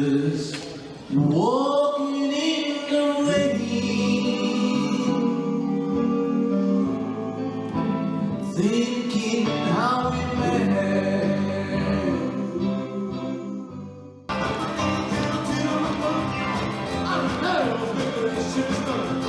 Just walking in the rain, thinking how we met. I know the